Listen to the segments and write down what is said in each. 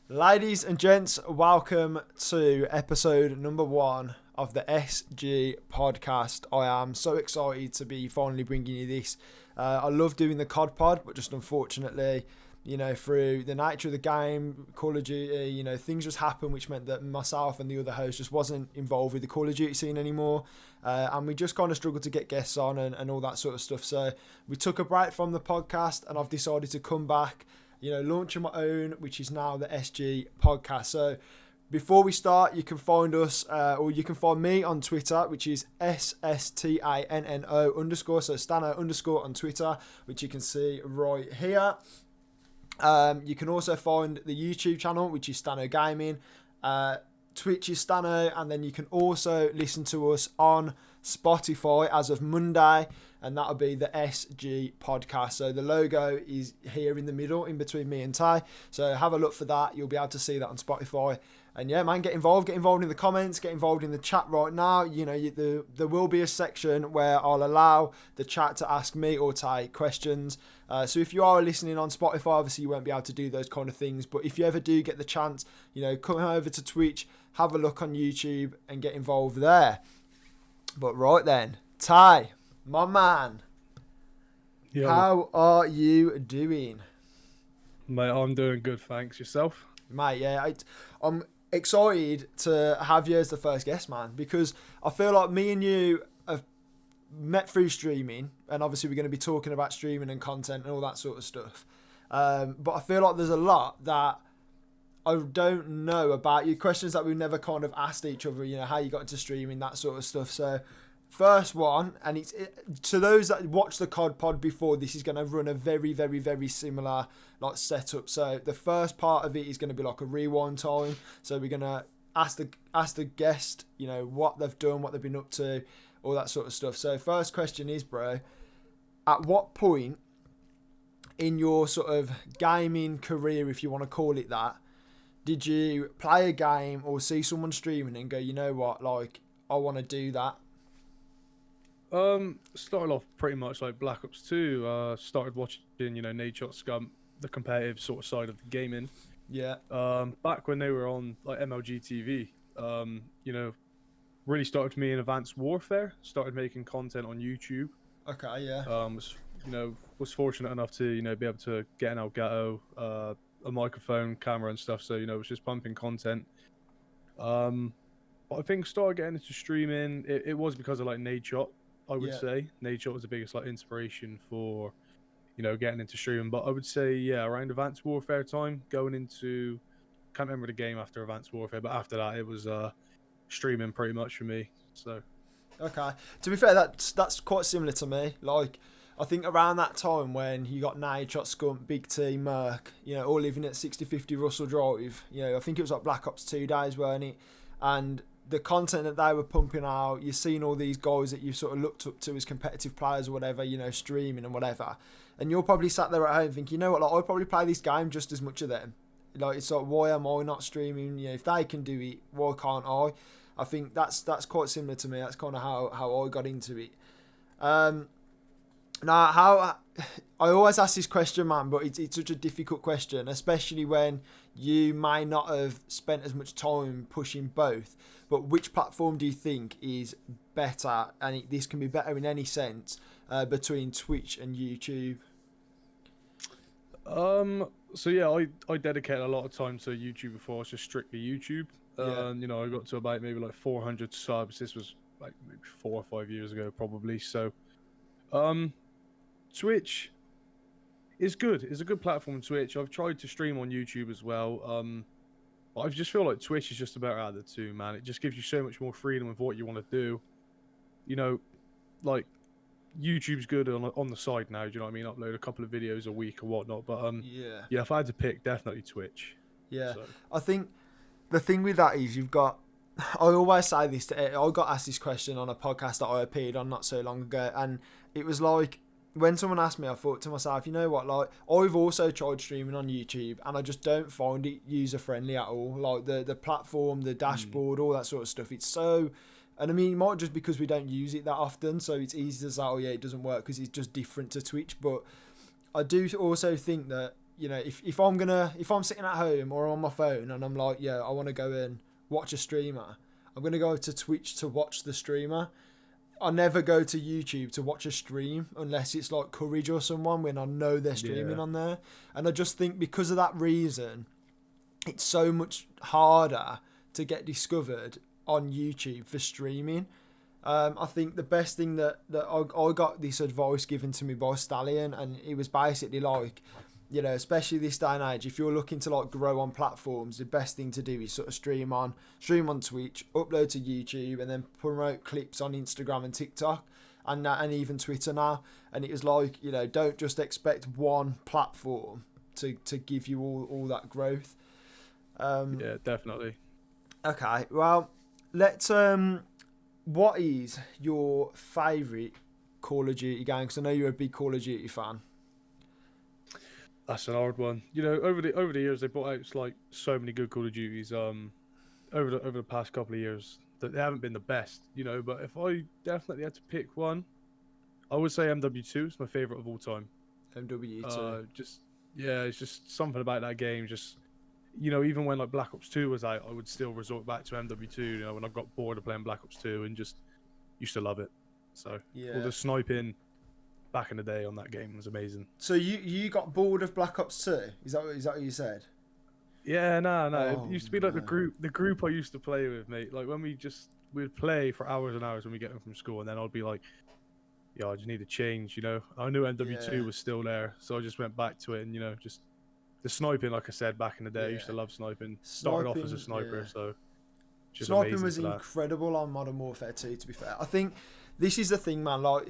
Ladies and gents, welcome to episode number 1 of the SG podcast. I am so excited to be finally bringing you this. I love doing the COD pod, but just unfortunately, through the nature of the game, Call of Duty, things just happened which meant that myself and the other host just wasn't involved with the Call of Duty scene anymore. And we just kind of struggled to get guests on and all that sort of stuff. So we took a break from the podcast and I've decided to come back, launching my own, which is now the SG podcast. So before we start, you can find us, or you can find me on Twitter, which is SSTANNO_, so Stanno_ on Twitter, which you can see right here. You can also find the YouTube channel, which is Stanno Gaming. Twitch is Stanno, and then you can also listen to us on Spotify as of Monday, and that'll be the SG podcast. So the logo is here in the middle, in between me and Tay. So have a look for that. You'll be able to see that on Spotify. And yeah, man, get involved in the comments, get involved in the chat right now. There will be a section where I'll allow the chat to ask me or Tay questions. So if you are listening on Spotify, obviously you won't be able to do those kind of things. But if you ever do get the chance, come over to Twitch, have a look on YouTube and get involved there. But right then, Tay, my man, Yo. How are you doing? Mate, I'm doing good, thanks. Yourself? Mate, yeah, I'm excited to have you as the first guest, man, because I feel like me and you have met through streaming, and obviously we're going to be talking about streaming and content and all that sort of stuff. But I feel like there's a lot that I don't know about you, questions that we've never kind of asked each other, how you got into streaming, that sort of stuff. So first one, and to those that watched the COD pod before, this is going to run a very, very, very similar setup. So the first part of it is going to be like a rewind time. So we're going to ask the guest, what they've done, what they've been up to, all that sort of stuff. So first question is, bro, at what point in your sort of gaming career, if you want to call it that, did you play a game or see someone streaming and go, you know what, I want to do that? Started off pretty much like Black Ops 2. Started watching, Nadeshot Scum, the competitive sort of side of the gaming. Yeah. Back when they were on like MLG TV. Really started for me in Advanced Warfare. Started making content on YouTube. Okay, yeah. Was fortunate enough to be able to get an Elgato, a microphone, camera, and stuff. So was just pumping content. I think started getting into streaming. It was because of like Nadeshot. I would say Nadeshot was the biggest inspiration for, getting into streaming. But I would say, around Advanced Warfare time, going into, can't remember the game after Advanced Warfare, but after that it was streaming pretty much for me. So, okay. To be fair, that's quite similar to me. I think around that time when you got Nadeshot, Scump, Big T, Merc, all living at 6050 Russell Drive. I think it was like Black Ops 2 days, weren't it? And the content that they were pumping out, you've seen all these guys that you've sort of looked up to as competitive players or whatever, streaming and whatever. And you're probably sat there at home thinking, I'd probably play this game just as much of them. It's like, why am I not streaming? If they can do it, why can't I? I think that's quite similar to me. That's kind of how I got into it. Now, I always ask this question, man, but it's such a difficult question, especially when you may not have spent as much time pushing both. But which platform do you think is better? And this can be better in any sense between Twitch and YouTube. So yeah, I dedicated a lot of time to YouTube before. It's just strictly YouTube. I got to about maybe 400 subs. This was maybe 4 or 5 years ago, probably. So, Twitch is good. It's a good platform, Twitch. I've tried to stream on YouTube as well. I just feel like Twitch is just about out of the two, man. It just gives you so much more freedom with what you want to do. YouTube's good on the side now. Do you know what I mean? Upload a couple of videos a week or whatnot. But if I had to pick, definitely Twitch. Yeah, so. I think the thing with that is you've got. I always say this. I got asked this question on a podcast that I appeared on not so long ago, and it was like, when someone asked me, I thought to myself, I've also tried streaming on YouTube and I just don't find it user friendly at all. The platform, the dashboard, all that sort of stuff. It's so, and I mean, it might just because we don't use it that often, so it's easy to say, it doesn't work because it's just different to Twitch. But I do also think that you know, if I'm sitting at home or on my phone and I'm like, yeah, I want to go and watch a streamer, I'm gonna go to Twitch to watch the streamer. I never go to YouTube to watch a stream unless it's like Courage or someone when I know they're streaming on there. And I just think because of that reason, it's so much harder to get discovered on YouTube for streaming. I think the best thing that I got this advice given to me by Stallion, and it was basically like, you know, especially this day and age, if you're looking to like grow on platforms, the best thing to do is sort of stream on Twitch, upload to YouTube, and then promote clips on Instagram and TikTok, and even Twitter now. And it was like, you know, don't just expect one platform to give you all that growth. Yeah, definitely. Okay, well, let's what is your favourite Call of Duty game? Because I know you're a big Call of Duty fan. That's an hard one. You know, over the years they brought out like so many good Call of Duties. Over the past couple of years that they haven't been the best. You know, but if I definitely had to pick one, I would say MW2 is my favourite of all time. MW2. It's just something about that game. Just, you know, even when like Black Ops 2 was out, I would still resort back to MW2. You know, when I got bored of playing Black Ops 2 and just used to love it. So all the sniping back in the day on that game was amazing. So you got bored of Black Ops 2? Is that what you said? Yeah, no. Oh, it used to be like the group I used to play with, mate. Like when we'd play for hours and hours when we get home from school, and then I'd be like, yeah, I just need to change, you know. I knew MW2 was still there, so I just went back to it, and you know, just the sniping, like I said, back in the day, I used to love sniping. Started off as a sniper, so just sniping was incredible on Modern Warfare 2, to be fair. I think this is the thing, man. Like,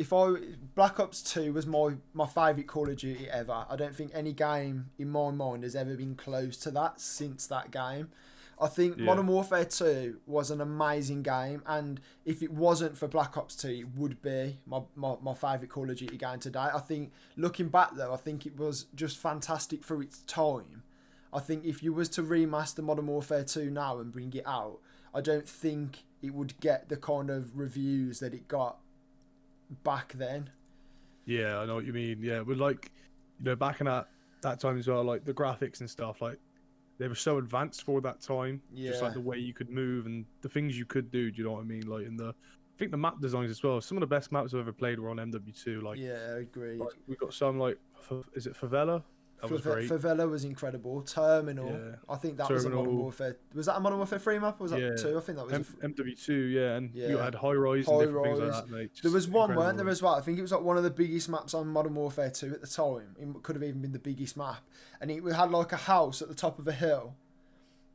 Black Ops 2 was my favourite Call of Duty ever. I don't think any game in my mind has ever been close to that since that game. I think Modern Warfare 2 was an amazing game, and if it wasn't for Black Ops 2, it would be my favourite Call of Duty game today. I think, looking back though, I think it was just fantastic for its time. I think if you was to remaster Modern Warfare 2 now and bring it out, I don't think it would get the kind of reviews that it got back then. Yeah, I know what you mean. Yeah, but like, you know, back in that time as well, like the graphics and stuff, like they were so advanced for that time. Yeah. Just like the way you could move and the things you could do. Do you know what I mean? Like I think the map designs as well. Some of the best maps I've ever played were on MW2. Like, yeah, agreed. Like, we got some like, is it Favela? That was great. Favela was incredible. Terminal. Yeah. I think that was a Modern Warfare. Was that a Modern Warfare 3 map or was that 2? I think that was MW2, yeah. And you had High Rise and different things like that, mate. There was one, weren't there, as well? I think it was like one of the biggest maps on Modern Warfare 2 at the time. It could have even been the biggest map. And it had like a house at the top of a hill.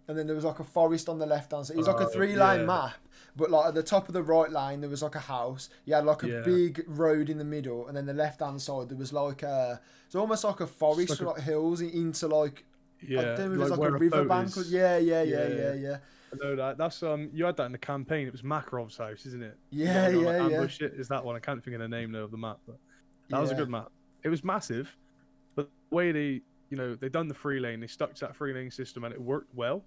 And then there was like a forest on the left hand side. It was like a 3-lane map. But like at the top of the right lane, there was like a house. You had like a big road in the middle, and then the left hand side there was like it's almost like a forest, like hills into like I don't know if it was like a riverbank. Yeah. I know that. That's you had that in the campaign. It was Makarov's house, isn't it? Yeah. Ambush it is that one. I can't think of the name though of the map, but that was a good map. It was massive, but the way they done the 3-lane, they stuck to that 3-lane system, and it worked well.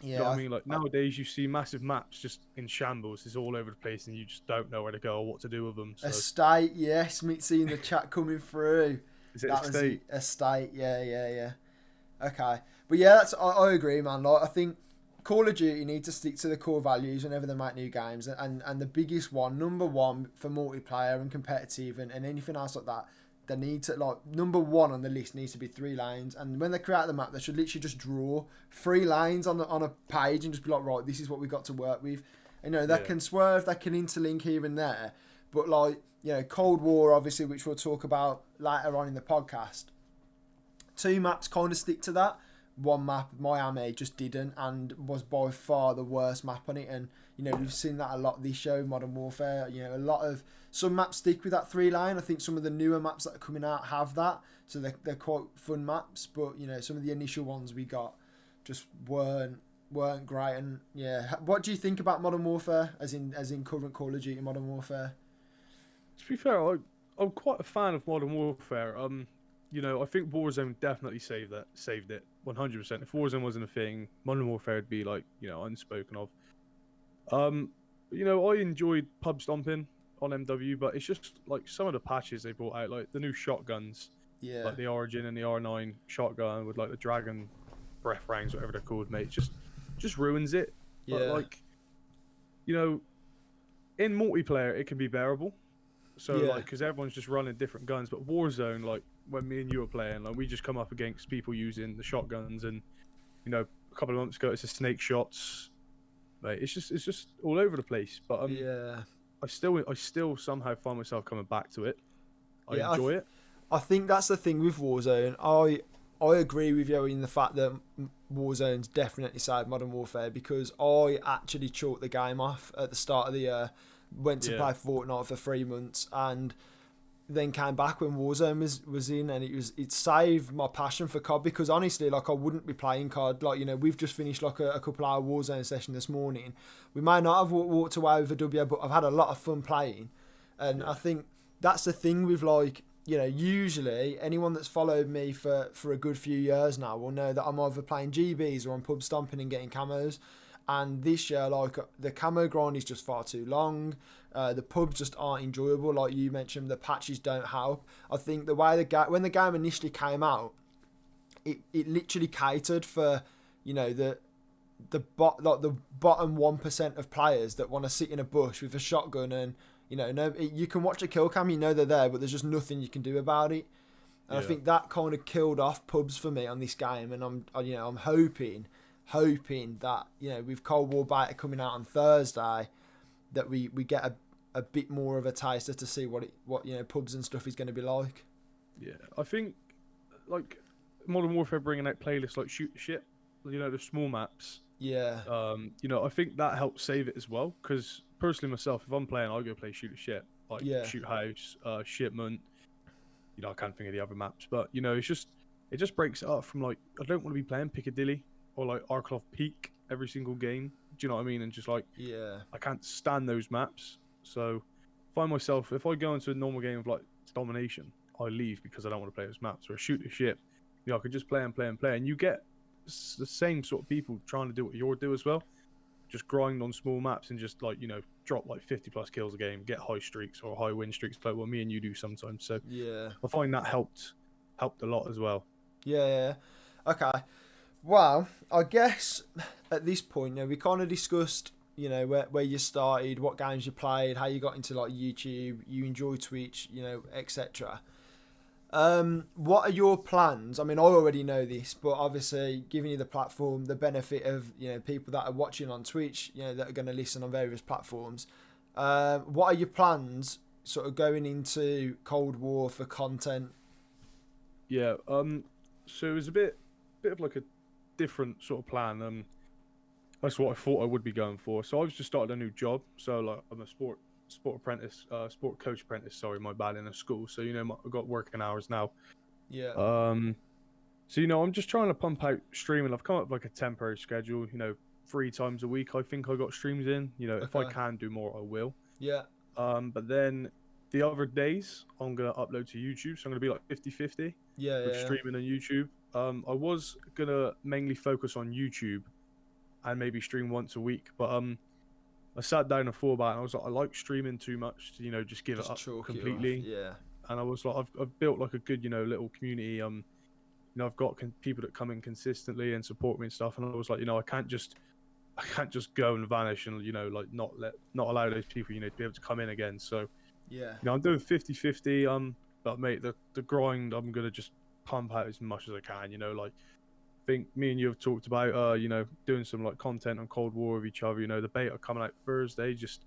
Yeah, you know what I mean? Like nowadays, you see massive maps just in shambles. It's all over the place, and you just don't know where to go or what to do with them. So. Estate, yes. Seeing the chat coming through. Is it Estate? Estate, yeah. Okay, but yeah, I agree, man. Like I think Call of Duty need to stick to the core values whenever they make new games, and the biggest one, number one for multiplayer and competitive and anything else like that. They need to, like, number one on the list needs to be 3 lanes. And when they create the map, they should literally just draw 3 lanes on a page and just be like, right, this is what we've got to work with. You know, they can swerve, they can interlink here and there. But, like, you know, Cold War, obviously, which we'll talk about later on in the podcast. 2 maps kind of stick to that. 1 map, Miami, just didn't and was by far the worst map on it. And, you know, we've seen that a lot this show, Modern Warfare. You know, some maps stick with that 3-lane. I think some of the newer maps that are coming out have that. So they're quite fun maps. But, you know, some of the initial ones we got just weren't great. And, yeah, what do you think about Modern Warfare, as in current Call of Duty Modern Warfare? To be fair, I'm quite a fan of Modern Warfare. You know, I think Warzone definitely saved it 100%. If Warzone wasn't a thing, Modern Warfare would be like, you know, unspoken of. You know, I enjoyed pub stomping on MW, but it's just like some of the patches they brought out, like the new shotguns. Yeah. like the Origin and the R9 shotgun with like the Dragon breath rangs, whatever they're called, mate. Just ruins it. But Yeah. like, you know, in multiplayer it can be bearable. So Yeah. like, because everyone's just running different guns. But Warzone, like when me and you were playing, like we just come up against people using the shotguns, and you know, a couple of months ago it's the snake shots. Mate, it's just all over the place. But Yeah. I still somehow find myself coming back to it. I Yeah. enjoy it. I think that's the thing with Warzone. I agree with you in the fact that Warzone's definitely saved Modern Warfare, because I actually chalked the game off at the start of the year, went to play Fortnite for 3 months, and then came back when Warzone was in, and it saved my passion for COD, because honestly, like, I wouldn't be playing COD. Like, you know, we've just finished like a couple hour Warzone session this morning. We may not have walked away with a W, but I've had a lot of fun playing, and I think that's the thing with, like, you know, usually anyone that's followed me for a good few years now will know that I'm either playing GBs or I'm pub stomping and getting camos. And this year, like, the camo grind is just far too long. The pubs just aren't enjoyable. Like you mentioned, the patches don't help. I think the way when the game initially came out, it literally catered for, you know, the bottom 1% of players that want to sit in a bush with a shotgun, and you know, you can watch a kill cam, you know they're there, but there's just nothing you can do about it. And I think that kind of killed off pubs for me on this game. And I'm hoping that, you know, with Cold War beta coming out on Thursday, that we get a bit more of a taster to see what you know, pubs and stuff is going to be like. Yeah, I think like Modern Warfare bringing out playlists like Shoot the Ship, you know, the small maps. Yeah. You know, I think that helps save it as well. Because personally myself, if I'm playing, I'll go play Shoot the Ship, like Shoot House, Shipment. You know, I can't think of the other maps, but you know, it just breaks it up from, like, I don't want to be playing Piccadilly or like Arkloff Peak every single game. Do you know what I mean? And just like, I can't stand those maps. So find myself, if I go into a normal game of like domination, I leave because I don't want to play those maps. Or Shoot the Ship, you know, I could just play, and you get the same sort of people trying to do what you're doing as well. Just grind on small maps and just, like, you know, drop like 50 plus kills a game, get high streaks or high win streaks, like what me and you do sometimes. So I find that helped a lot as well. Yeah. Okay. Well, I guess at this point, you know, we kind of discussed, you know, where you started, what games you played, how you got into like YouTube, you enjoy Twitch, you know, etc. What are your plans? I mean, I already know this, but obviously giving you the platform, the benefit of, you know, people that are watching on Twitch, you know, that are going to listen on various platforms. What are your plans sort of going into Cold War for content? Yeah. So it was a bit of like a different sort of plan. That's what I thought I would be going for. So I've just started a new job. So like, I'm a sport coach apprentice. Sorry, my bad, in a school. So, you know, I've got working hours now. Yeah. So, you know, I'm just trying to pump out streaming. I've come up with like a temporary schedule. You know, 3 times a week I think I got streams in. You know, if I can do more, I will. Yeah. But then the other days I'm gonna upload to YouTube. So I'm gonna be like 50-50. With streaming and YouTube. I was gonna mainly focus on YouTube and maybe stream once a week, but I sat down and thought about it, and I was like, I like streaming too much to, you know, just give it up completely. Yeah. And I was like, I've built like a good, you know, little community. You know, I've got people that come in consistently and support me and stuff. And I was like, you know, I can't just go and vanish and, you know, like not allow those people, you know, to be able to come in again. So yeah, you know, I'm doing 50-50. But mate, the grind, I'm gonna just pump out as much as I can. You know, like, I think me and you have talked about, you know, doing some like content on Cold War with each other. You know, the beta coming out Thursday, just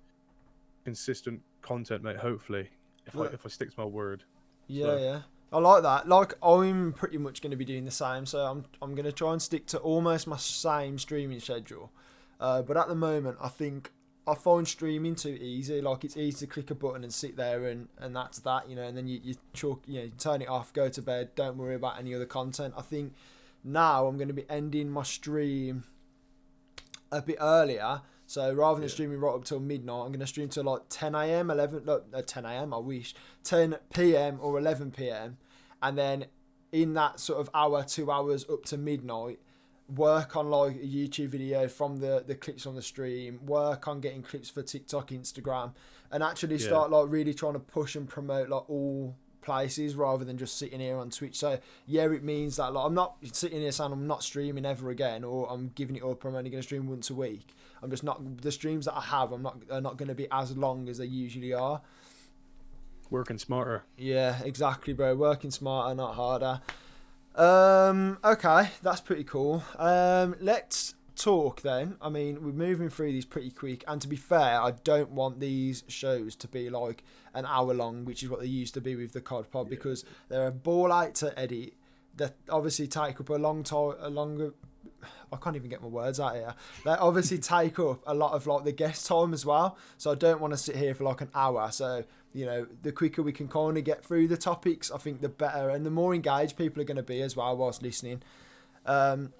consistent content, mate. Hopefully, if I stick to my word. Yeah. I like that. Like, I'm pretty much going to be doing the same. So I'm going to try and stick to almost my same streaming schedule. But at the moment, I think I find streaming too easy. Like, it's easy to click a button and sit there and that's that, you know, and then you turn it off, go to bed, don't worry about any other content. I think now I'm going to be ending my stream a bit earlier. So rather than streaming right up till midnight, I'm going to stream till like 10 a.m, 10 a.m, I wish, 10 p.m. or 11 p.m. And then in that sort of hour, 2 hours up to midnight, work on like a YouTube video from the clips on the stream, work on getting clips for TikTok, Instagram, and actually start like really trying to push and promote like all places rather than just sitting here on Twitch. So yeah, it means that like I'm not sitting here saying I'm not streaming ever again, or I'm giving it up. I'm only going to stream once a week. I'm just not, the streams that I have. Are not going to be as long as they usually are. Working smarter. Yeah, exactly, bro. Working smarter, not harder. Okay, that's pretty cool. Let's talk then. I mean, we're moving through these pretty quick, and to be fair, I don't want these shows to be like an hour long, which is what they used to be with the COD Pod, because they're a ball out to edit. That obviously take up I can't even get my words out here. They obviously take up a lot of like the guest time as well. So I don't want to sit here for like an hour. So, you know, the quicker we can kind of get through the topics, I think the better, and the more engaged people are going to be as well whilst listening. But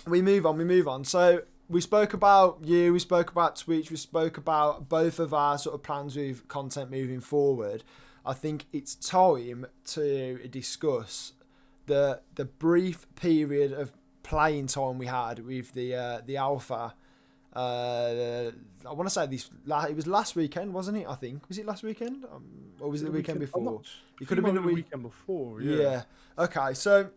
we move on. So we spoke about you, we spoke about Twitch, we spoke about both of our sort of plans with content moving forward. I think it's time to discuss the brief period of playing time we had with the alpha. I want to say it was last weekend, wasn't it? I think, was it last weekend, or was it the weekend before? It could have been the weekend before. Yeah. Okay, so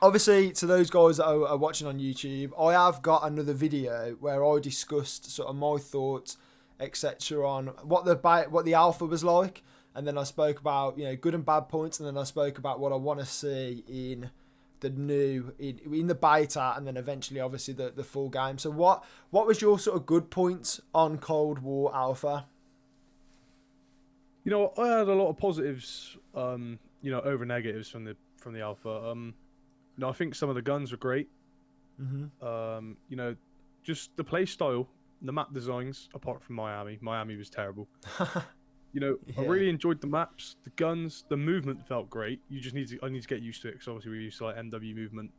obviously to those guys that are watching on YouTube, I have got another video where I discussed sort of my thoughts, etc., on what the alpha was like. And then I spoke about, you know, good and bad points, and then I spoke about what I want to see in the new in the beta, and then eventually, obviously, the full game. So, what was your sort of good points on Cold War Alpha? You know, I had a lot of positives, you know, over negatives from the alpha. You know, I think some of the guns were great. Mm-hmm. You know, just the play style, the map designs. Apart from Miami was terrible. You know, I really enjoyed the maps, the guns, the movement felt great. I need to get used to it, because obviously we're used to like MW movement.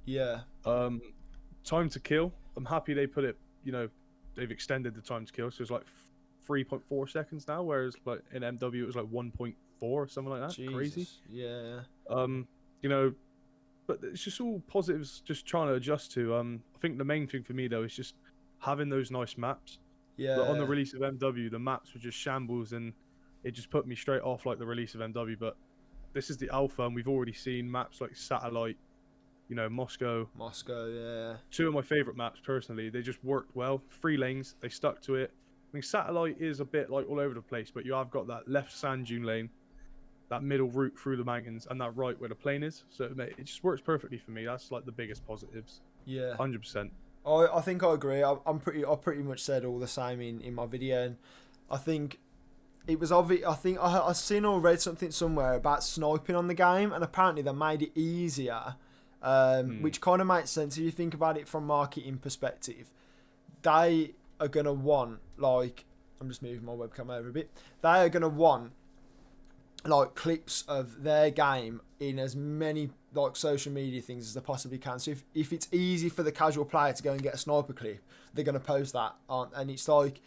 Yeah. Time to kill. I'm happy they put it. You know, they've extended the time to kill, so it's like 3.4 seconds now, whereas like in MW it was like 1.4 or something like that. Jesus. Crazy. Yeah. You know, but it's just all positives. Just trying to adjust to. I think the main thing for me though is just having those nice maps. Yeah. But on the release of MW, the maps were just shambles, and it just put me straight off like the release of MW. But this is the alpha, and we've already seen maps like Satellite, you know, Moscow. Yeah. Two of my favourite maps, personally. They just worked well. 3 lanes, they stuck to it. I mean, Satellite is a bit like all over the place, but you have got that left sand dune lane, that middle route through the mountains, and that right where the plane is. So it just works perfectly for me. That's like the biggest positives. Yeah. 100%. I think I agree. I pretty much said all the same in my video, and I think it was obvious. I think I seen or read something somewhere about sniping on the game, and apparently they made it easier, which kind of makes sense if you think about it from marketing perspective. They are gonna want, like, I'm just moving my webcam over a bit. They are gonna want like clips of their game in as many like social media things as they possibly can. So if it's easy for the casual player to go and get a sniper clip, they're going to post that on. And it's like,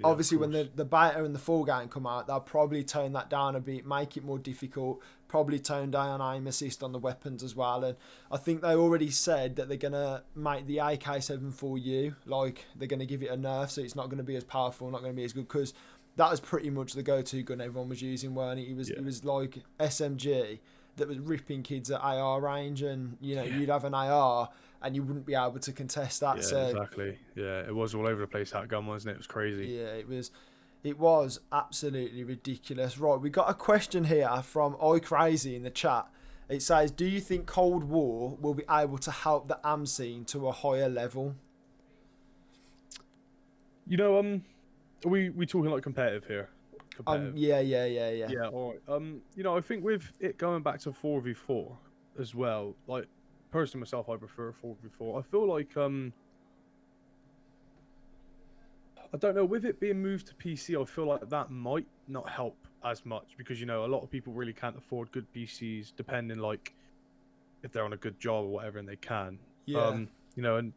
obviously when the beta and the full game come out, they'll probably tone that down a bit, make it more difficult, probably tone down aim assist on the weapons as well. And I think they already said that they're going to make the AK-74U, like they're going to give it a nerf, so it's not going to be as powerful, not going to be as good, because that was pretty much the go-to gun everyone was using, weren't it? It was like SMG that was ripping kids at AR range, and you know you'd have an AR and you wouldn't be able to contest that. Yeah, exactly. Yeah, it was all over the place, that gun, wasn't it? It was crazy. Yeah, it was absolutely ridiculous. Right, we got a question here from iCrazy in the chat. It says, do you think Cold War will be able to help the AM scene to a higher level? You know, are we talking like competitive here? Yeah. Yeah, all right. You know, I think with it going back to 4v4 as well, like, personally myself, I prefer 4v4. I feel like, I don't know, with it being moved to PC, I feel like that might not help as much, because, you know, a lot of people really can't afford good PCs, depending, like, if they're on a good job or whatever, and they can. Yeah. You know, and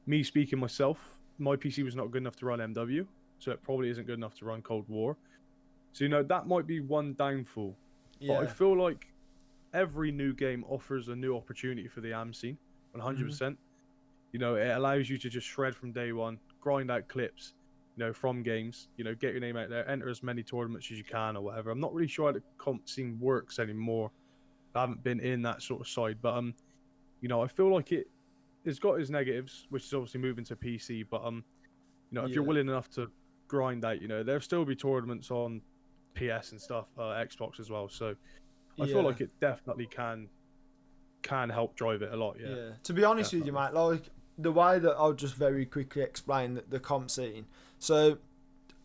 me speaking myself, my PC was not good enough to run MW, so it probably isn't good enough to run Cold War. So, you know, that might be one downfall. Yeah. But I feel like every new game offers a new opportunity for the AM scene, 100%. You know, it allows you to just shred from day one, grind out clips, from games. Get your name out there, enter as many tournaments as you can or whatever. I'm not really sure how the comp scene works anymore. I haven't been in that sort of side, but I feel like it's got its negatives, which is obviously moving to PC. But if you're willing enough to grind out, there'll still be tournaments on PS and stuff, Xbox as well. So I feel like it definitely can help drive it a lot. Yeah. To be honest with you, mate, like the way that I'll just very quickly explain the comp scene. So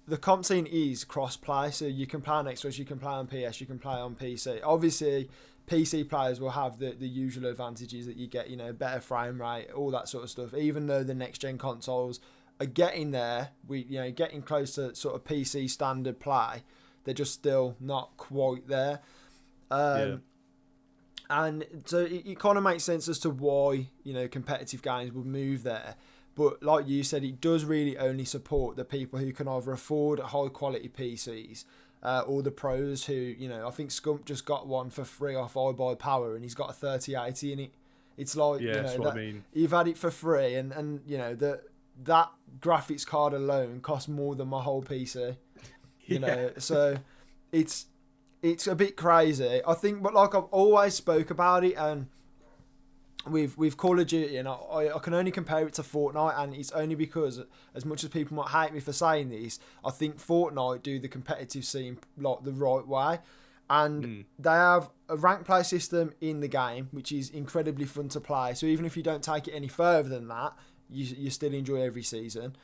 the comp scene is cross-play, so you can play on Xbox, you can play on PS, you can play on PC. Obviously, PC players will have the usual advantages that you get, better frame rate, all that sort of stuff. Even though the next-gen consoles are getting there, getting close to sort of PC standard play, they're just still not quite there. And so it kind of makes sense as to why, competitive games would move there. But like you said, it does really only support the people who can either afford high quality PCs or the pros who, I think Scump just got one for free off iBuyPower and he's got a 3080 in it. It's like, what I mean. You've had it for free and that graphics card alone costs more than my whole PC. So it's a bit crazy. I think, but like I've always spoke about it and with Call of Duty, and I can only compare it to Fortnite, and it's only because, as much as people might hate me for saying this, I think Fortnite do the competitive scene like the right way, and they have a rank play system in the game, which is incredibly fun to play. So even if you don't take it any further than that, you still enjoy every season.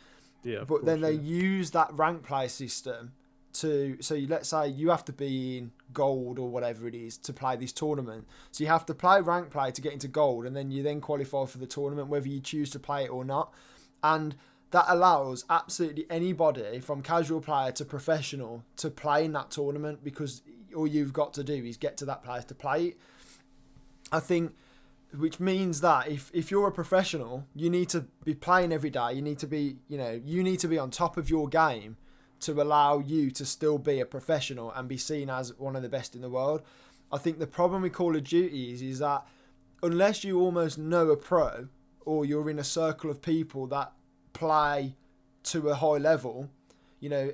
Yeah. But then they use that rank play system let's say you have to be in gold or whatever it is to play this tournament. So you have to play rank play to get into gold, and then you then qualify for the tournament whether you choose to play it or not. And that allows absolutely anybody from casual player to professional to play in that tournament, because all you've got to do is get to that place to play it. I think, which means that if you're a professional, you need to be playing every day. You need to be on top of your game to allow you to still be a professional and be seen as one of the best in the world. I think the problem with Call of Duty is that unless you almost know a pro, or you're in a circle of people that play to a high level,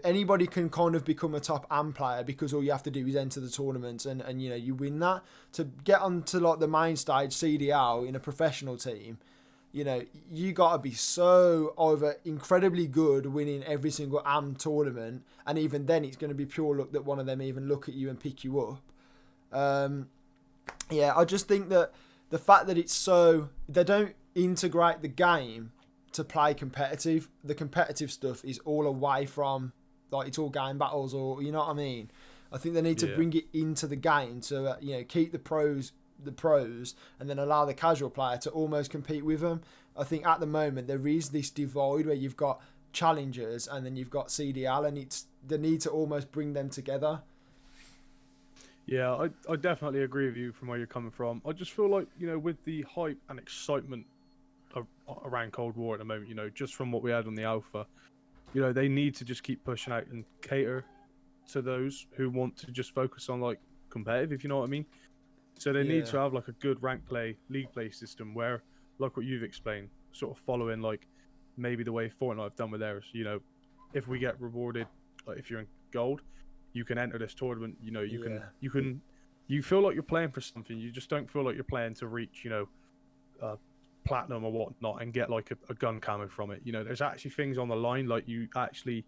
anybody can kind of become a top AM player, because all you have to do is enter the tournament and you win that. To get onto like the main stage CDL in a professional team, you got to be so either incredibly good winning every single AM tournament, and even then it's going to be pure luck that one of them even look at you and pick you up. I just think that the fact that they don't integrate the game to play competitive. The competitive stuff is all away from, like, it's all game battles, or you know what I mean. I think they need to bring it into the game to keep the pros, and then allow the casual player to almost compete with them. I think at the moment there is this divide where you've got challengers and then you've got CDL, and they need to almost bring them together. Yeah, I definitely agree with you from where you're coming from. I just feel like, with the hype and excitement around Cold War at the moment, just from what we had on the alpha, they need to just keep pushing out and cater to those who want to just focus on like competitive, if you know what I mean. So they need to have like a good rank play, league play system where, like what you've explained, sort of following like maybe the way Fortnite have done with theirs. If we get rewarded, like if you're in gold, you can enter this tournament. You feel like you're playing for something. You just don't feel like you're playing to reach, platinum or whatnot and get like a gun camo from it. There's actually things on the line, like you actually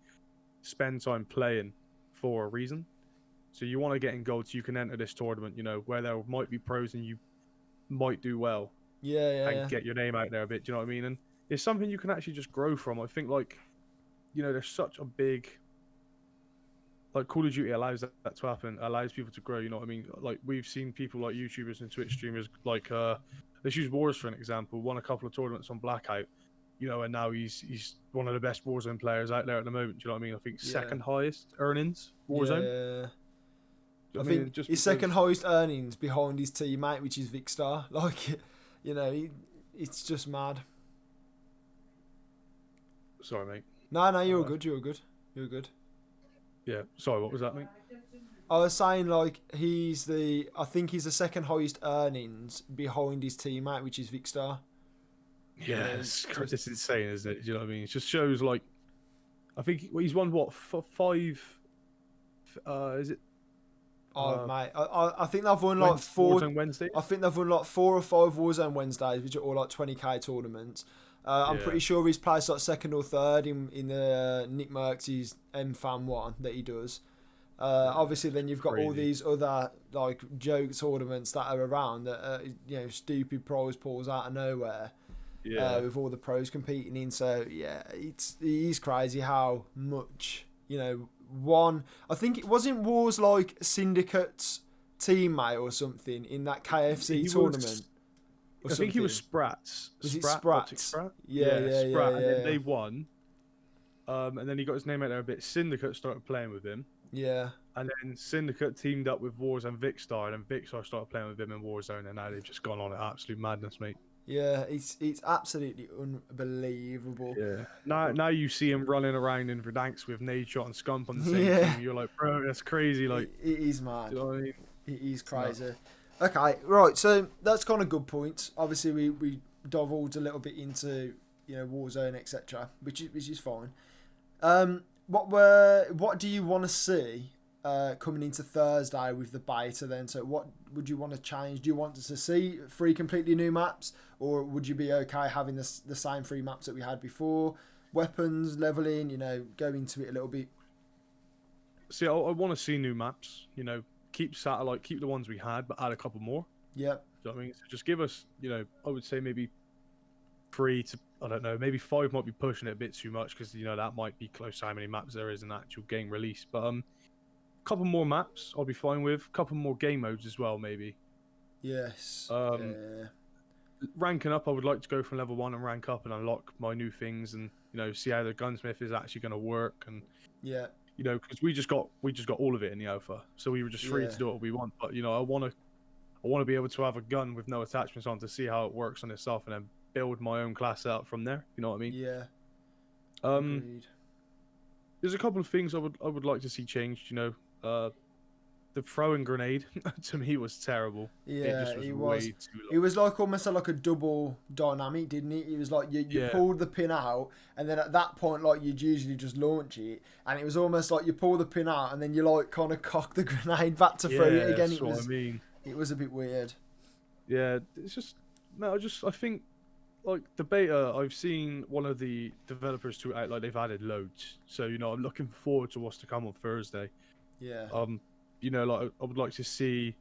spend time playing for a reason. So you want to get in gold so you can enter this tournament, where there might be pros and you might do well. And get your name out there a bit, do you know what I mean? And it's something you can actually just grow from. I think, like, there's such a big... Like, Call of Duty allows that to happen, allows people to grow, you know what I mean? Like, we've seen people like YouTubers and Twitch streamers, like, let's use Wars for an example, won a couple of tournaments on Blackout, and now he's one of the best Warzone players out there at the moment, do you know what I mean? I think second highest earnings, Warzone. I think his second highest earnings behind his teammate, which is Vicstar. Like, it's just mad. Sorry, mate. No, you're good. You're good. Yeah, sorry, what was that, mate? I was saying, like, I think he's the second highest earnings behind his teammate, which is Vicstar. Yeah, it's insane, isn't it? Do you know what I mean? It just shows, like, I think he's won what five? Is it? Oh mate, I think they've won like Warzone Wednesday. I think they've won like 4 or 5 Warzone Wednesdays, which are all like 20k tournaments. I'm pretty sure he's placed like second or third in the Nick Merckx's M-Fan one that he does. Obviously, then you've got all these other like joke tournaments that are around that are, stupid prize pools out of nowhere. Yeah. With all the pros competing in, so yeah, it is crazy how much one. I think it wasn't Wars like Syndicate's teammate or something in that KFC tournament. I think he was Sprat's. Was it Sprat? Sprat? Yeah. Sprat, and then they won. And then he got his name out there a bit. Syndicate started playing with him. Yeah. And then Syndicate teamed up with Wars and Vicstar, and then Vicstar started playing with him in Warzone, and now they've just gone on absolute madness, mate. Yeah, it's absolutely unbelievable. Yeah. Now you see him running around in Verdansk with Nadeshot and Scump on the same team. You're like, bro, that's crazy. Like, it is mad. Do you know what I mean? It is crazy. Okay, right. So that's kind of good points. Obviously, we divulged a little bit into Warzone, etc., which is fine. What do you want to see coming into Thursday with the beta then? So what would you want to change? Do you want to see 3 completely new maps, or would you be okay having the same 3 maps that we had before? Weapons, leveling, go into it a little bit. See, I want to see new maps. Keep Satellite, keep the ones we had, but add a couple more. Yeah. Do you know what I mean? So just give us, I would say maybe 3 to, I don't know, maybe 5 might be pushing it a bit too much, because that might be close to how many maps there is in the actual game release. But couple more maps I'll be fine with. Couple more game modes as well, maybe. Yes. Ranking up, I would like to go from level 1 and rank up and unlock my new things, and see how the gunsmith is actually going to work, and because we just got all of it in the alpha, so we were just free to do what we want. But I want to be able to have a gun with no attachments on to see how it works on itself, and then build my own class out from there. You know what I mean? Yeah. Agreed. There's a couple of things I would like to see changed. The throwing grenade to me was terrible. Yeah, it was way too long. It was like almost like a double dynamic, didn't it? It was like you pulled the pin out, and then at that point, like you'd usually just launch it, and it was almost like you pull the pin out, and then you like kind of cock the grenade back to throw it again. That's what I mean. It was a bit weird. Yeah, it's just I think like the beta, I've seen one of the developers tweet out like they've added loads. So I'm looking forward to what's to come on Thursday. Yeah. Like I would like to see.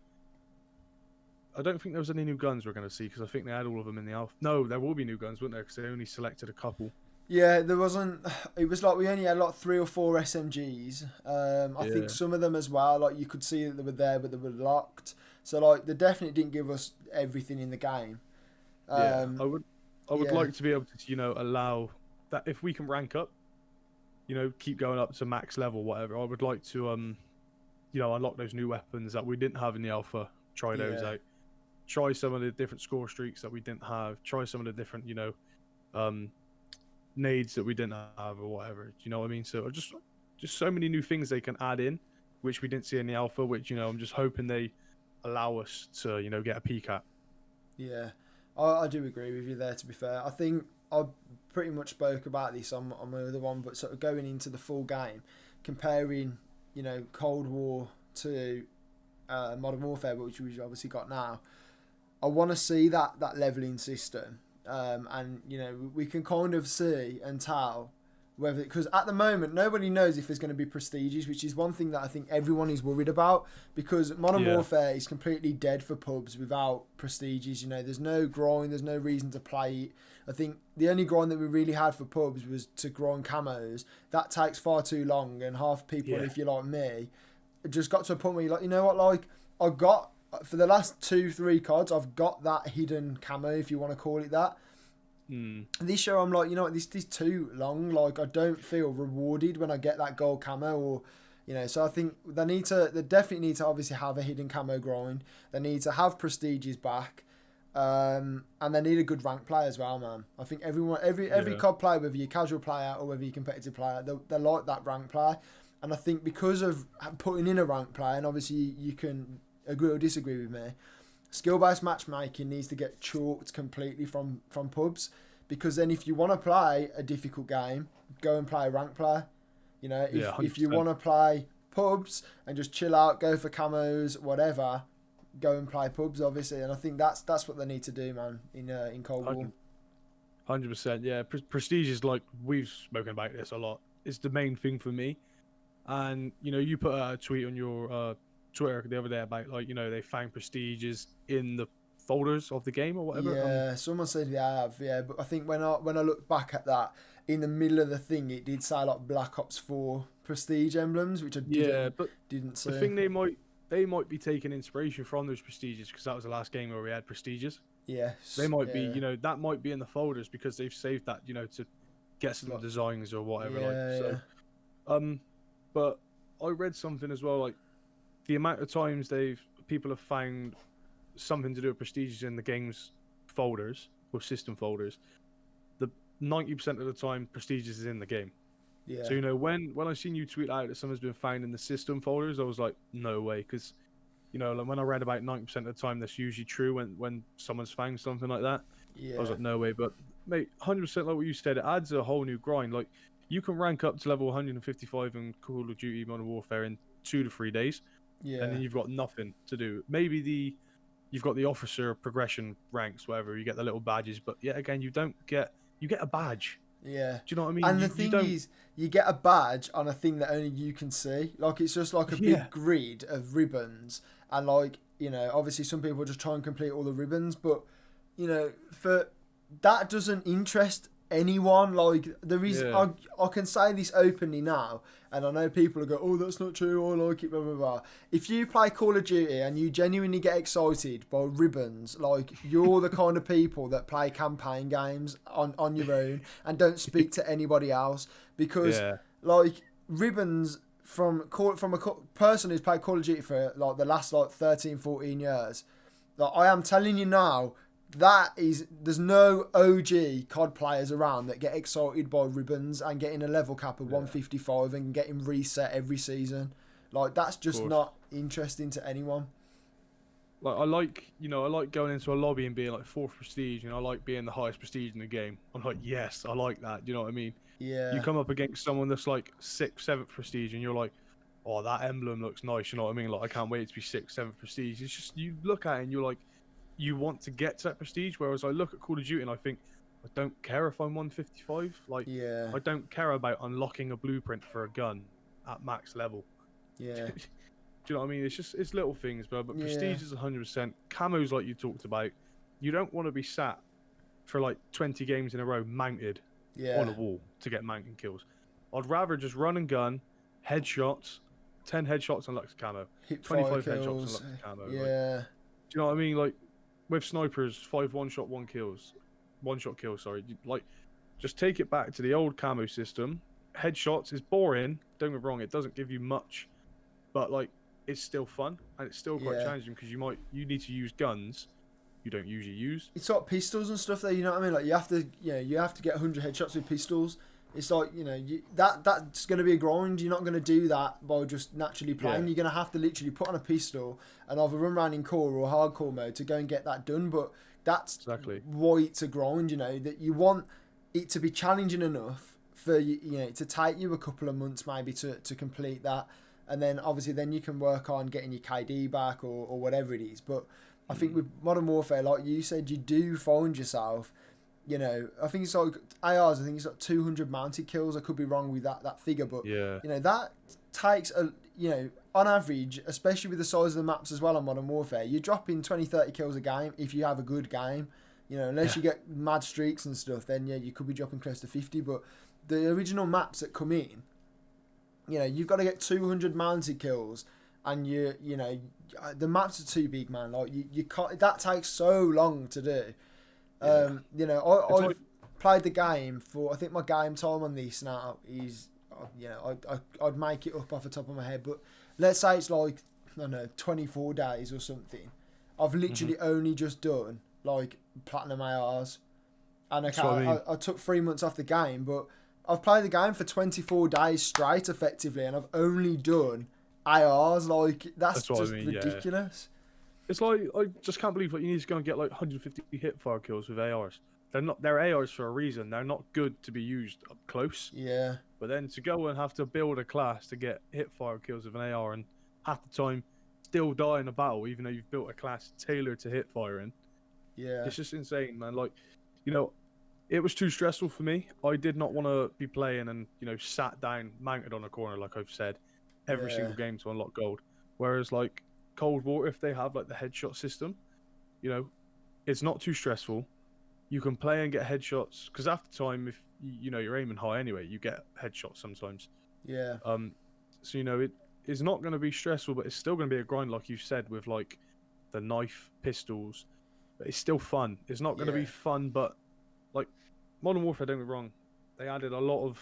I don't think there was any new guns we're going to see, because I think they had all of them in the alpha. No, there will be new guns, wouldn't there? Because they only selected a couple. Yeah, there wasn't. It was like we only had like 3 or 4 SMGs. I think some of them as well. Like you could see that they were there, but they were locked. So like they definitely didn't give us everything in the game. I would like to be able to allow that if we can rank up, keep going up to max level, whatever. I would like to unlock those new weapons that we didn't have in the alpha. Try those out. Try some of the different score streaks that we didn't have. Try some of the different nades that we didn't have or whatever. Do you know what I mean? So just so many new things they can add in, which we didn't see in the alpha. Which I'm just hoping they allow us to get a peek at. Yeah, I do agree with you there. To be fair, I think I pretty much spoke about this on my other one, but sort of going into the full game, comparing Cold War to Modern Warfare, which we've obviously got now. I want to see that leveling system, and we can kind of see and tell whether, because at the moment nobody knows if there's going to be prestiges, which is one thing that I think everyone is worried about, because Modern Warfare is completely dead for pubs without prestiges. There's no grind, there's no reason to play it. I think the only grind that we really had for pubs was to grind camos. That takes far too long, and half people, if you're like me, just got to a point where you're like, you know what, like I got for the last 2-3 CODs, I've got that hidden camo, if you want to call it that. This show, I'm like, this is too long. Like I don't feel rewarded when I get that gold camo, or so I think they definitely need to obviously have a hidden camo grind. They need to have prestiges back. And they need a good rank play as well, man. I think every COD player, whether you're casual player or whether you're competitive player, they like that rank play. And I think because of putting in a rank play, and obviously you can agree or disagree with me, skill-based matchmaking needs to get chalked completely from pubs, because then if you want to play a difficult game, go and play a rank play. You know, Yeah, if you 100%. want to play pubs and just chill out, go for camos, whatever, go and play pubs, obviously. And I think that's what they need to do, man, in Cold War. 100%. Yeah, prestige is like, we've spoken about this a lot. It's the main thing for me. And you know, you put out a tweet on your Twitter the other day about, like, you know, they found prestiges in the folders of the game or whatever. Yeah, someone said they have. Yeah, but I think when I look back at that, in the middle of the thing, it did say like Black Ops 4 prestige emblems, which I Yeah, but didn't see. the thing, they might be taking inspiration from those prestiges, because that was the last game where we had prestiges. Yes. They might be, you know, that might be in the folders because they've saved that, you know, to get some Like, designs or whatever. yeah, like so. But I read something as well, like the amount of times people have found something to do with prestiges in the game's folders or system folders. The 90% of the time, prestiges is in the game. Yeah. So, you know, when I seen you tweet out that something's been found in the system folders, I was like, no way, because, you know, like when I read about 90% of the time, that's usually true when someone's found something like that. Yeah. I was like, no way. But mate, 100% like what you said, it adds a whole new grind. Like, you can rank up to level 155 in Call of Duty Modern Warfare in 2 to 3 days, Yeah. and then you've got nothing to do. Maybe you've got the officer progression ranks, whatever. You get the little badges, but yet again, you get a badge. Yeah. Do you know what I mean? And the thing is, you get a badge on a thing that only you can see. Like, it's just like a big grid of ribbons. And, like, you know, obviously some people just try and complete all the ribbons. But, you know, that doesn't interest anyone. Like, there is... Yeah. I can say this openly now. And I know people will go, oh, that's not true. I like it, blah, blah, blah. If you play Call of Duty and you genuinely get excited by ribbons, like, you're the kind of people that play campaign games on your own and don't speak to anybody else. Because, like, ribbons from a person who's played Call of Duty for, like, the last, like, 13, 14 years, like, I am telling you now, there's no OG COD players around that get excited by ribbons and getting a level cap of 155 and getting reset every season. Like, that's just not interesting to anyone. Like, I like going into a lobby and being like 4th prestige, and I like being the highest prestige in the game. I'm like, yes, I like that. You know what I mean? Yeah. You come up against someone that's like 6th, 7th prestige, and you're like, oh, that emblem looks nice. You know what I mean? Like, I can't wait to be 6th, 7th prestige. It's just, you look at it and you're like, you want to get to that prestige. Whereas I look at Call of Duty and I think, I don't care if I'm 155. Like, I don't care about unlocking a blueprint for a gun at max level. Yeah. Do you know what I mean? It's little things, but prestige is 100%. Camos, like you talked about, you don't want to be sat for like 20 games in a row mounted on a wall to get mountain kills. I'd rather just run and gun, headshots, 10 headshots unlocks camo, 25 headshots unlocks camo. Yeah. Like, do you know what I mean? Like, with snipers, 5 one-shot kills. Sorry. Like, just take it back to the old camo system. Headshots is boring. Don't get me wrong, it doesn't give you much, but like, it's still fun and it's still quite challenging because you need to use guns you don't usually use. It's like pistols and stuff there. You know what I mean? Like, you have to get 100 headshots with pistols. It's like, you know, that's going to be a grind. You're not going to do that by just naturally playing. You're going to have to literally put on a pistol and either run around in core or hardcore mode to go and get that done. But that's why it's a grind, you know, that you want it to be challenging enough for, you know, to take you a couple of months maybe to complete that. And then obviously then you can work on getting your KD back or whatever it is. But I think with Modern Warfare, like you said, you do find yourself, you know, I think it's like ARs, I think it's like 200 mounted kills. I could be wrong with that figure, but you know, that takes you know, on average, especially with the size of the maps as well on Modern Warfare, you're dropping 20, 30 kills a game if you have a good game. You know, unless you get mad streaks and stuff, then you could be dropping close to 50. But the original maps that come in, you know, you've got to get 200 mounted kills, and you know, the maps are too big, man. Like, you can't. That takes so long to do. You know, I've played the game for. I think my game time on this now is, you know, I'd make it up off the top of my head, but let's say it's like, I don't know, 24 days or something. I've literally only just done like platinum ARs, and I took 3 months off the game, but I've played the game for 24 days straight effectively, and I've only done ARs. Like, that's just ridiculous. It's like I just can't believe like you need to go and get like 150 hit fire kills with ARs. They're ARs for a reason. They're not good to be used up close. Yeah. But then to go and have to build a class to get hit fire kills with an AR and half the time still die in a battle, even though you've built a class tailored to hit firing. Yeah. It's just insane, man. Like, you know, it was too stressful for me. I did not want to be playing and, you know, sat down, mounted on a corner, like I've said, every single game to unlock gold. Whereas, like, Cold War, if they have, like, the headshot system, you know, it's not too stressful. You can play and get headshots, because after time, if, you know, you're aiming high anyway, you get headshots sometimes. Yeah. So, you know, it is not going to be stressful, but it's still going to be a grind, like you said, with, like, the knife, pistols. But it's still fun. It's not going to be fun, but, like, Modern Warfare, don't get me wrong, they added a lot of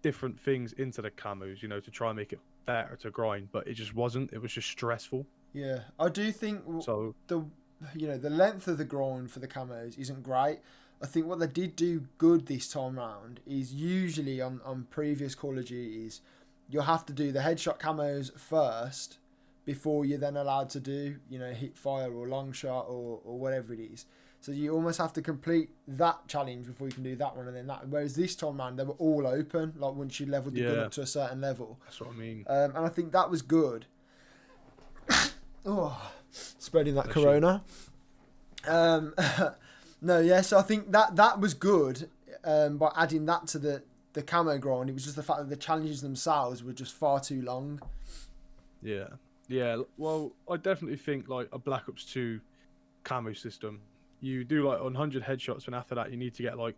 different things into the camos, you know, to try and make it better to grind, but it just wasn't. It was just stressful. Yeah. I do think so the length of the grind for the camos isn't great. I think what they did do good this time round is usually on previous Call of Duties, you'll have to do the headshot camos first before you're then allowed to do, you know, hit fire or long shot or whatever it is. So you almost have to complete that challenge before you can do that one and then that. Whereas this time round, they were all open, like once you leveled the gun up to a certain level. That's what I mean. And I think that was good. Spreading that corona. No, yeah, so I think that was good by adding that to the camo grind. It was just the fact that the challenges themselves were just far too long. Yeah. Well, I definitely think like a Black Ops 2 camo system. You do like 100 headshots, and after that, you need to get like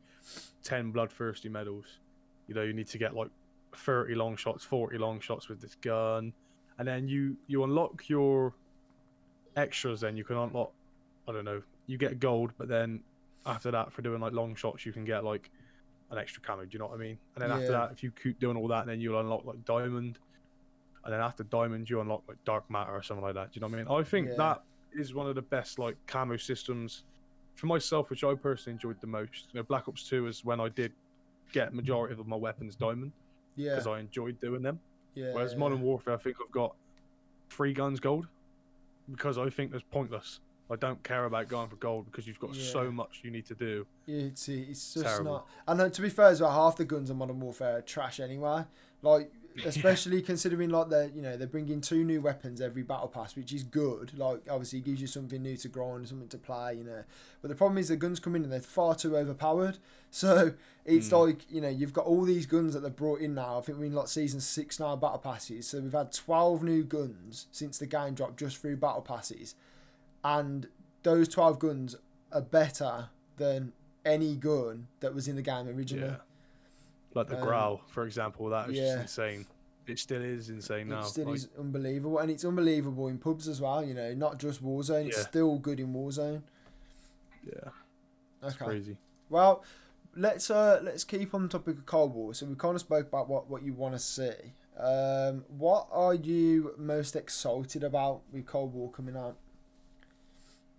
10 bloodthirsty medals. You know, you need to get like 30 long shots, 40 long shots with this gun, and then you unlock your extras. Then you can unlock, I don't know, you get gold, but then after that, for doing like long shots, you can get like an extra camo. Do you know what I mean? And then after that, if you keep doing all that, then you'll unlock like diamond, and then after diamond, you unlock like dark matter or something like that. Do you know what I mean? I think that is one of the best like camo systems for myself, which I personally enjoyed the most. You know, Black Ops 2 is when I did get majority of my weapons diamond, because I enjoyed doing them. Whereas Modern Warfare, I think I've got 3 guns gold, because I think that's pointless. I don't care about going for gold because you've got so much you need to do. Yeah, it's just terrible. not. And to be fair as well, half the guns on Modern Warfare are trash anyway. Like, especially considering like they're bringing 2 new weapons every battle pass, which is good. Like, obviously it gives you something new to grind, something to play, you know. But the problem is the guns come in and they're far too overpowered. So it's like, you know, you've got all these guns that they've brought in now. I think we're in like season 6 now, battle passes. So we've had 12 new guns since the game dropped just through battle passes. And those 12 guns are better than any gun that was in the game originally. Yeah. Like the Growl, for example, that was just insane. It still is insane now. It still is unbelievable. And it's unbelievable in pubs as well, you know, not just Warzone. It's still good in Warzone. Yeah. It's crazy. Well, let's keep on the topic of Cold War. So we kind of spoke about what you want to see. What are you most excited about with Cold War coming out?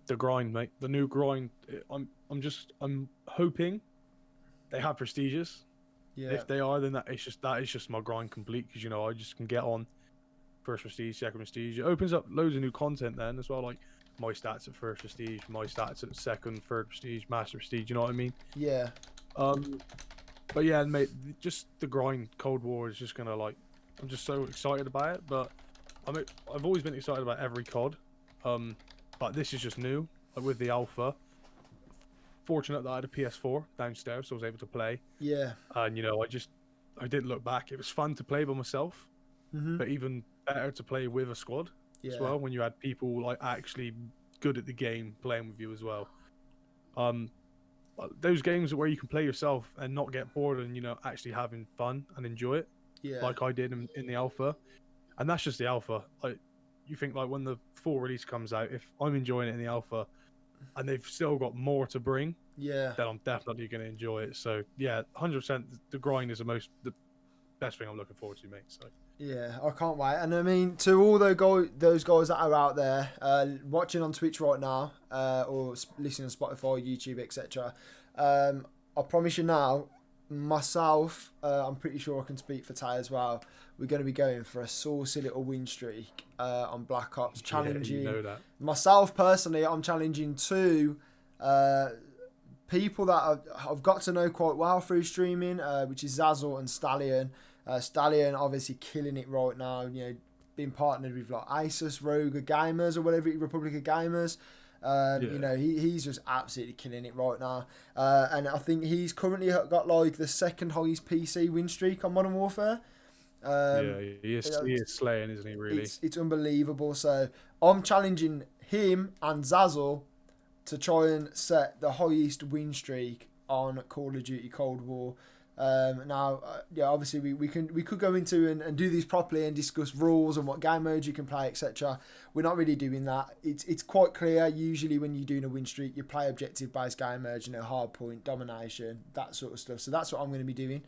The grind, mate. The new grind. I'm hoping they have prestigious. Yeah. If they are, then that is just my grind complete, because you know I just can get on first prestige, second prestige. It opens up loads of new content then as well, like my stats at first prestige, my stats at second, third prestige, master prestige. You know what I mean? Yeah. But yeah, mate, just the grind. Cold War is just gonna like. I'm just so excited about it. But I've always been excited about every COD. But this is just new, like with the alpha. Fortunate that I had a PS4 downstairs, so I was able to play. Yeah. And you know, I didn't look back. It was fun to play by myself, but even better to play with a squad as well, when you had people like actually good at the game playing with you as well. Those games where you can play yourself and not get bored, and you know, actually having fun and enjoy it, like I did in the alpha. And that's just the alpha. Like, you think like when the full release comes out, if I'm enjoying it in the alpha and they've still got more to bring, then I'm definitely going to enjoy it. So yeah, 100%. The grind is the best thing I'm looking forward to, mate. So yeah, I can't wait. And I mean, to all those guys that are out there watching on Twitch right now, or listening on Spotify, YouTube, etc. I promise you now, myself, I'm pretty sure I can speak for Tay as well. We're going to be going for a saucy little win streak on Black Ops, challenging. Yeah, you know that. Myself personally, I'm challenging two people that I've got to know quite well through streaming, which is Zazzle and Stallion. Stallion obviously killing it right now. You know, being partnered with like Asus, Rogue Gamers or whatever, Republic of Gamers. You know, he's just absolutely killing it right now. And I think he's currently got like the second highest PC win streak on Modern Warfare. Yeah, he is slaying, isn't he, really? It's unbelievable. So I'm challenging him and Zazzle to try and set the highest win streak on Call of Duty Cold War. Now, yeah, obviously we could go into and do these properly and discuss rules and what game modes you can play, etc. We're not really doing that. It's quite clear. Usually when you're doing a win streak, you play objective based game modes, you know, hard point, domination, that sort of stuff. So that's what I'm going to be doing.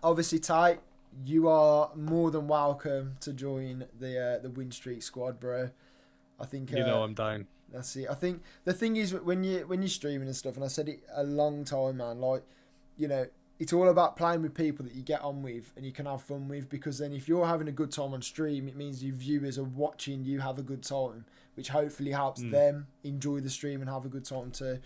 Obviously, Ty, you are more than welcome to join the win streak squad, bro. I think you know I'm down. That's it. I think the thing is when you're streaming and stuff, and I said it a long time, man. Like, you know, it's all about playing with people that you get on with and you can have fun with, because then if you're having a good time on stream, it means your viewers are watching you have a good time, which hopefully helps them enjoy the stream and have a good time too.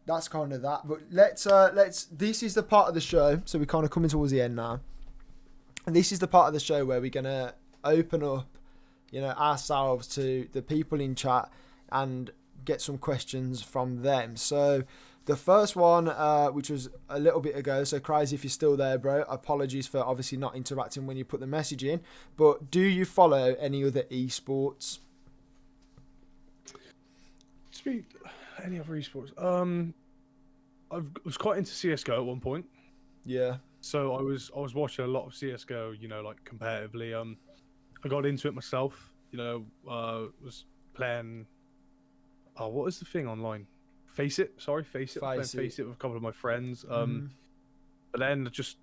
That's kind of that. But let's. This is the part of the show, so we're kind of coming towards the end now. And this is the part of the show where we're gonna open up, you know, ourselves to the people in chat and get some questions from them. So the first one, which was a little bit ago, so Crazy, if you're still there, bro, apologies for obviously not interacting when you put the message in, but do you follow any other esports? Any other esports? I was quite into CS:GO at one point. Yeah. So I was watching a lot of CS:GO, you know, like competitively. I got into it myself. You know, was playing. Oh, what is the thing online? Face It. Playing Face It with a couple of my friends. But then I just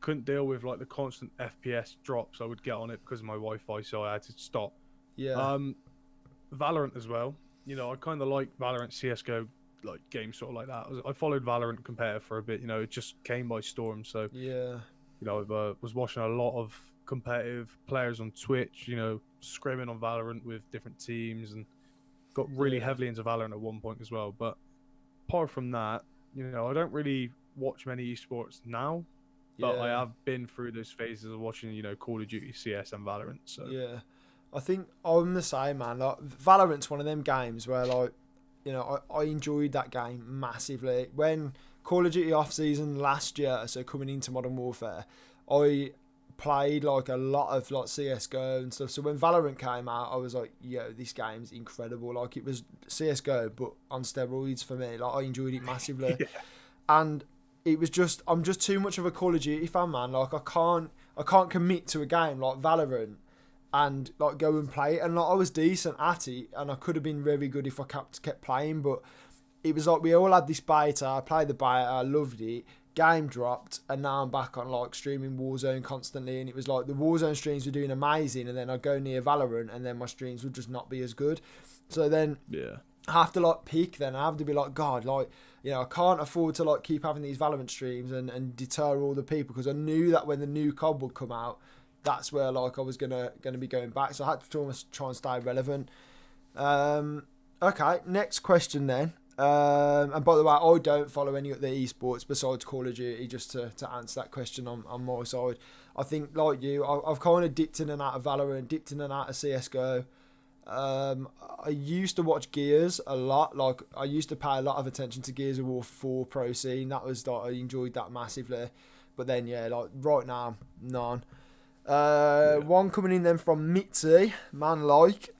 couldn't deal with like the constant FPS drops I would get on it because of my Wi-Fi, so I had to stop. Yeah. Valorant as well. You know, I kind of like Valorant, CS:GO, like games sort of like that. I followed Valorant competitive for a bit. You know, it just came by storm. So yeah, you know, I was watching a lot of competitive players on Twitch. You know, scrimming on Valorant with different teams, and got really heavily into Valorant at one point as well. But apart from that, you know, I don't really watch many esports now. But I have been through those phases of watching, you know, Call of Duty, CS, and Valorant. So yeah, I think I'm the same, man. Like Valorant's one of them games where, like, you know, I enjoyed that game massively. When Call of Duty off season last year, so coming into Modern Warfare, I played like a lot of like CS:GO and stuff. So when Valorant came out, I was like, yo, this game's incredible. Like, it was CS:GO but on steroids for me. Like, I enjoyed it massively. And it was just, I'm just too much of a Call of Duty fan, man. Like, I can't commit to a game like Valorant and like go and play it. And like, I was decent at it, and I could have been very good if I kept playing. But it was like we all had this beta. I played the beta, I loved it. Game dropped, and now I'm back on like streaming Warzone constantly. And it was like the Warzone streams were doing amazing, and then I'd go near Valorant, and then my streams would just not be as good. So then I have to like pick. Then I have to be like, God, like, you know, I can't afford to like keep having these Valorant streams and deter all the people, because I knew that when the new COD would come out, that's where like I was gonna be going back. So I had to try and stay relevant. Okay, next question then. And by the way, I don't follow any other esports besides Call of Duty, just to answer that question on my side. I think, like you, I've kind of dipped in and out of Valorant, dipped in and out of CSGO. I used to watch Gears a lot. Like, I used to pay a lot of attention to Gears of War 4 Pro Scene. That was like, I enjoyed that massively. But then, yeah, like right now, none. One coming in then from Mitzi, man, like,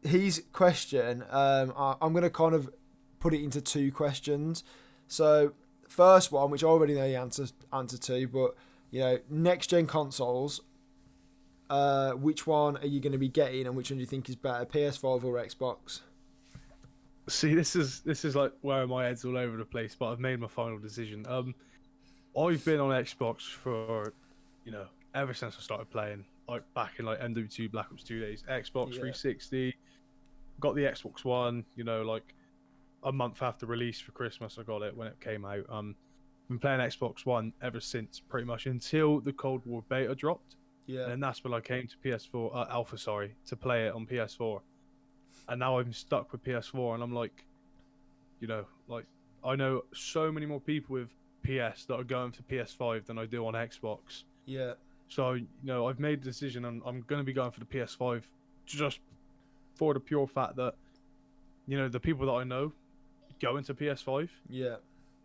his question, I'm going to kind of put it into two questions. So, first one, which I already know the answer to, but, you know, next gen consoles, which one are you going to be getting, and which one do you think is better, PS5 or Xbox? See, this is like where my head's all over the place, but I've made my final decision. I've been on Xbox for, you know, ever since I started playing, like back in like MW2 Black Ops 2 days. Xbox 360, got the Xbox One, you know, like a month after release for Christmas. I got it when it came out. Been playing Xbox One ever since, pretty much until the Cold War beta dropped. Yeah. And then that's when I came to PS4 Alpha, to play it on PS4. And now I'm stuck with PS4, and I'm like, like I know so many more people with PS that are going for PS5 than I do on Xbox. Yeah. So I've made the decision, and I'm going to be going for the PS5 just for the pure fact that the people that I know go into PS5. Yeah.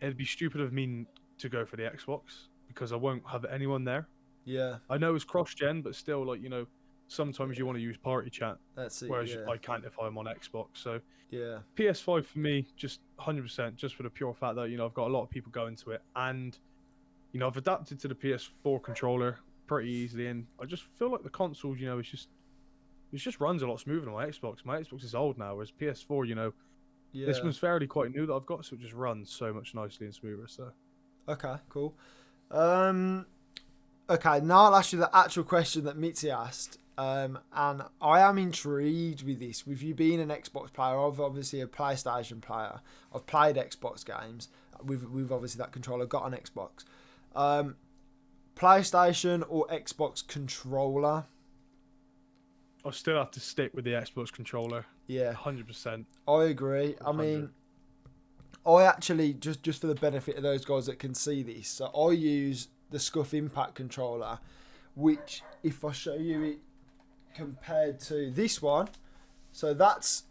It'd be stupid of me to go for the Xbox because I won't have anyone there. Yeah. I know it's cross-gen, but still, sometimes you want to use party chat. That's it. Whereas Yeah. I can't if I'm on Xbox. So Yeah. PS5 for me, just 100%, just for the pure fact that I've got a lot of people going to it, and I've adapted to the PS4 controller pretty easily, and I just feel like the console, it just runs a lot smoother than my Xbox. My Xbox is old now, whereas PS4, Yeah. this one's fairly quite new that I've got, so it just runs so much nicely and smoother. So Okay, cool. Okay, now I'll ask you the actual question that Mitzi asked. And I am intrigued with this. With you being an Xbox player, I'm obviously a PlayStation player. I've played Xbox games with obviously that controller. I've got an Xbox. PlayStation or Xbox controller? I'll still have to stick with the Xbox controller. Yeah, 100%. I agree. I mean, I actually, just for the benefit of those guys that can see this, so I use the Scuff Impact controller, which, if I show you it compared to this one, so that's,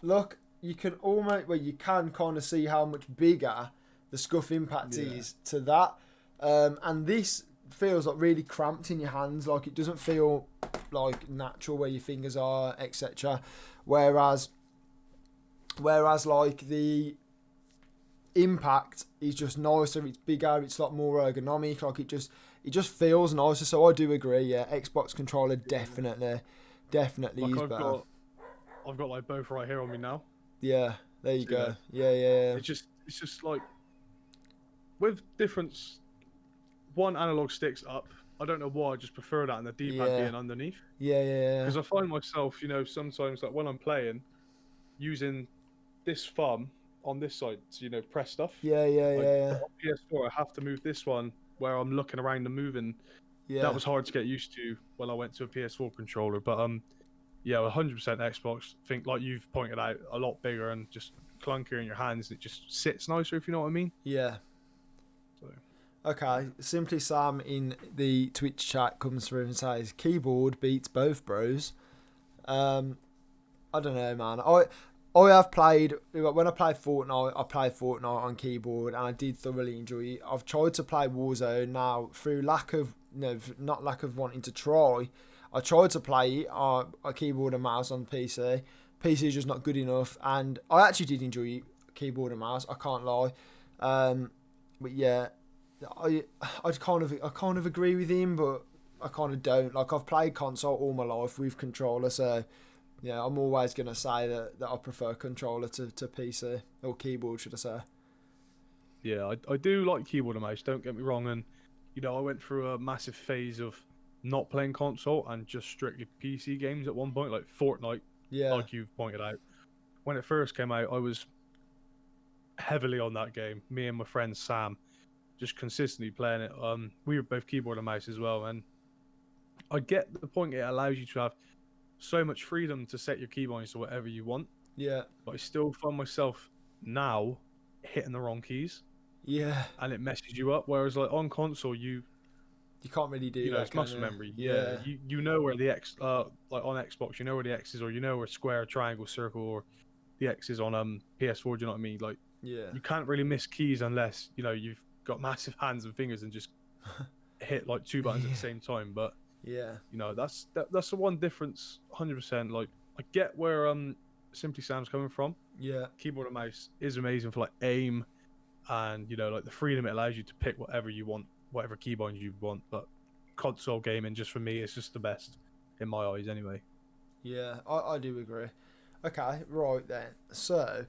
look, you can almost, well, you can kind of see how much bigger the Scuff Impact is to that. And this feels like really cramped in your hands, like it doesn't feel like natural where your fingers are, etc. Whereas like the Impact is just nicer, it's bigger, it's a lot more ergonomic, like it just feels nicer. So I do agree, yeah, Xbox controller definitely like is better. I've got like both right here on me now. Yeah, there you go. Yeah. It's just like with difference. One analog sticks up. I don't know why. I just prefer that and the D-pad being underneath. Yeah. Because I find myself, sometimes like when I'm playing, using this thumb on this side to press stuff. Yeah. On PS4, I have to move this one where I'm looking around and moving. Yeah. That was hard to get used to when I went to a PS4 controller. But 100% Xbox. I think like you've pointed out, a lot bigger and just clunkier in your hands. It just sits nicer, if you know what I mean. Yeah. Okay, Simply Sam in the Twitch chat comes through and says keyboard beats both bros. I don't know, man. I have played, when I played Fortnite, I played Fortnite on keyboard and I did thoroughly enjoy it. I've tried to play Warzone now through not lack of wanting to try. I tried to play it on a keyboard and mouse on PC. PC is just not good enough, and I actually did enjoy it, keyboard and mouse. I can't lie, but yeah. I kind of agree with him, but I kind of don't. Like, I've played console all my life with controller, so yeah, I'm always gonna say that I prefer controller to PC, or keyboard, should I say? Yeah, I do like keyboard and mouse. Don't get me wrong, and I went through a massive phase of not playing console and just strictly PC games at one point, like Fortnite. Yeah. Like you've pointed out, when it first came out, I was heavily on that game. Me and my friend Sam. Just consistently playing it. We were both keyboard and mouse as well, and I get the point. It allows you to have so much freedom to set your keybinds to whatever you want. Yeah. But I still find myself now hitting the wrong keys. Yeah. And it messes you up. Whereas like on console, you can't really do that. It's muscle memory. Yeah. You know where the X, like on Xbox, you know where the X is, or you know where square, triangle, circle, or the X is on PS4. Do you know what I mean? Like, yeah. You can't really miss keys unless you've got massive hands and fingers and just hit like two buttons at the same time. But yeah, that's the one difference. 100%. Like, I get where Simply Sam's coming from. Yeah, keyboard and mouse is amazing for like aim and like the freedom it allows you to pick whatever you want, whatever keybind you want. But console gaming, just for me, it's just the best in my eyes anyway. Yeah, I do agree. Okay, right then. So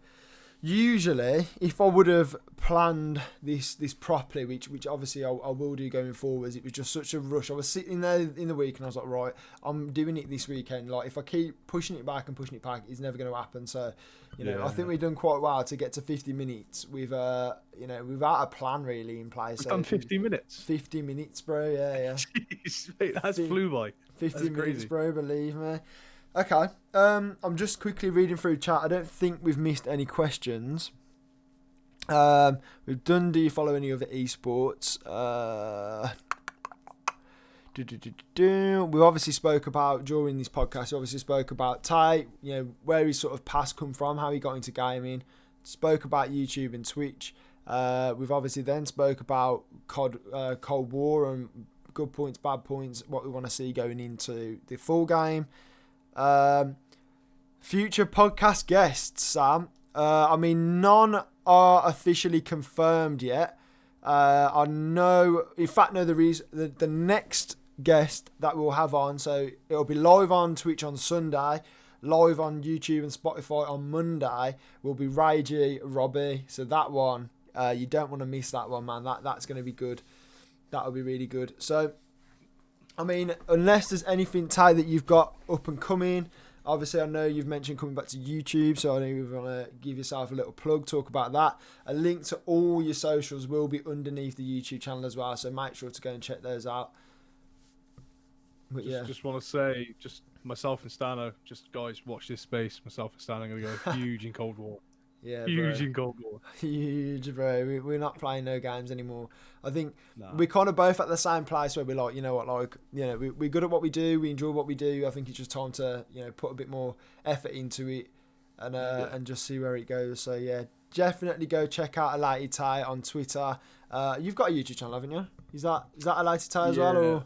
Usually, if I would have planned this properly, which obviously I will do going forwards, it was just such a rush. I was sitting there in the week and I was like, right, I'm doing it this weekend. Like, if I keep pushing it back, it's never going to happen. So, I think we've done quite well to get to 50 minutes with, without a plan really in place. We've done 50 minutes. 50 minutes, bro. Yeah. Jeez, mate, that's flew by. 50 minutes, bro. Believe me. Okay, I'm just quickly reading through chat. I don't think we've missed any questions. We've done, do you follow any other esports? We obviously spoke about, during this podcast, we obviously spoke about Tay, where his sort of past come from, how he got into gaming. Spoke about YouTube and Twitch. We've obviously then spoke about Cold War and good points, bad points, what we want to see going into the full game. Future podcast guests, Sam. None are officially confirmed yet. I know, in fact, the next guest that we'll have on, so it'll be live on Twitch on Sunday, live on YouTube and Spotify on Monday, will be Ragey Robbie. So that one, you don't want to miss that one, man. That's going to be good. That'll be really good. So, unless there's anything, Ty, that you've got up and coming, obviously I know you've mentioned coming back to YouTube, so I know you want to give yourself a little plug, talk about that. A link to all your socials will be underneath the YouTube channel as well, so make sure to go and check those out. But just want to say, just myself and Stanno, just guys, watch this space. Myself and Stanno are going to go huge in Cold War. Yeah, huge in Cold War. Huge, bro. We're not playing no games anymore. I think we're kind of both at the same place where we're like, we're good at what we do. We enjoy what we do. I think it's just time to, put a bit more effort into it and just see where it goes. So yeah, definitely go check out ElatedTay on Twitter. You've got a YouTube channel, haven't you? Is that ElatedTay as well, or?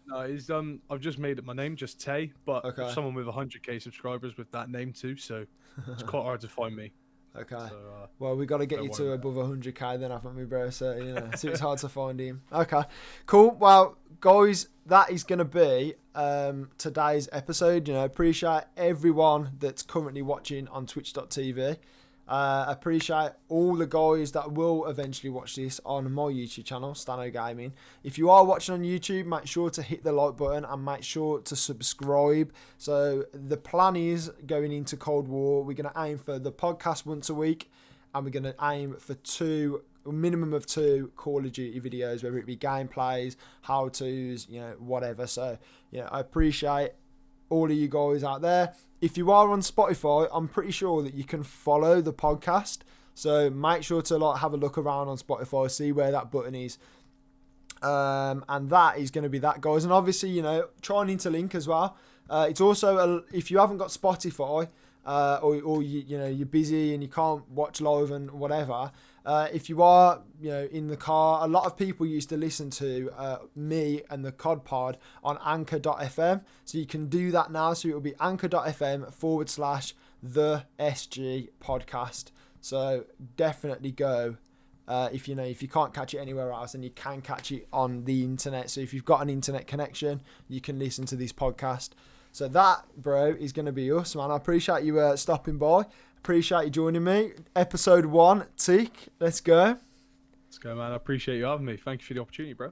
No, it's I've just made it my name, just Tay, but someone with 100k subscribers with that name too, so it's quite hard to find me. Okay. So, well, we got to get you to above 100k then, haven't we, bro? So, so it's hard to find him. Okay. Cool. Well, guys, that is going to be today's episode. Appreciate everyone that's currently watching on twitch.tv. Appreciate all the guys that will eventually watch this on my YouTube channel, Stanno Gaming. If you are watching on YouTube, make sure to hit the like button and make sure to subscribe. So the plan is, going into Cold War, we're going to aim for the podcast once a week, and we're going to aim for a minimum of 2 Call of Duty videos, whether it be gameplays, how-tos, whatever. So, I appreciate all of you guys out there. If you are on Spotify, I'm pretty sure that you can follow the podcast. So make sure to have a look around on Spotify, see where that button is. And that is going to be that, guys. And obviously, try and interlink as well. It's also, if you haven't got Spotify, or you're busy and you can't watch live and whatever, if you are in the car, a lot of people used to listen to me and the COD Pod on anchor.fm, so you can do that now. So it will be anchor.fm/the SG podcast. So definitely go. If you can't catch it anywhere else, then you can catch it on the internet. So if you've got an internet connection, you can listen to this podcast. So that, bro, is going to be us, man. I appreciate you stopping by. Appreciate you joining me. Episode 1, tick. Let's go. Let's go, man. I appreciate you having me. Thank you for the opportunity, bro.